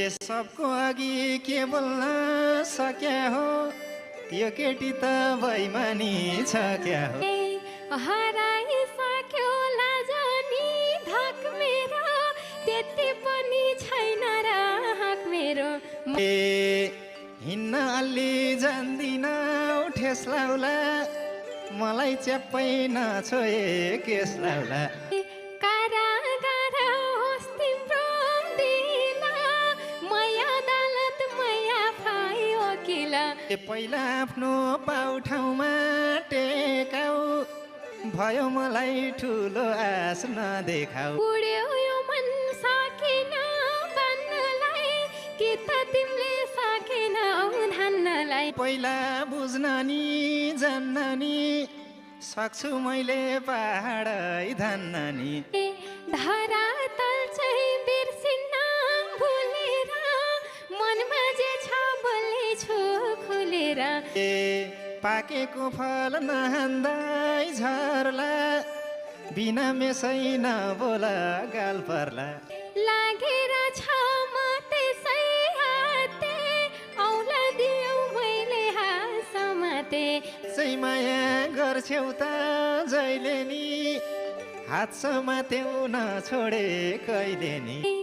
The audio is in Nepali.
सबको अघि के बोल्न सक्या हो यो केटी त बैमानी छ क्या हो हराइसक्यो लाजनी धक मेरो त्यति पनि छैन र हक मेरो हिन्न अलि जान्दिन ठेस लाउला मलाई च्याप्पै नछोए केस लाउला कारागार होस् तिम्रो दिल मया अदालत मया फाइ वकिल पहिला आफ्नो पाउ ठाउँमा टेकाऊ भयो मलाई ठुलो आश नदेखाऊ उड्यो यो मन सकेन बन्नलाई कि त तिमीले सकेनौ धान्नलाई पहिला बुझ्न नि जान्न नि सक्छु मैले पहाडै धान्न नि धरातल चाहिँ बिर्सिन्न भुलेर मनमा जे छ बोल्नेछु खुलेर पाकेको फल नहान्दै झर्ला बिना मेसै नबोला गाल पर्ला लागेर छ म त्यसै हाते औला दियौ मैले हासमाते चाहिँ माया गर्छौ त जहिले नि हात समात्यौ नछोडे कहिले नि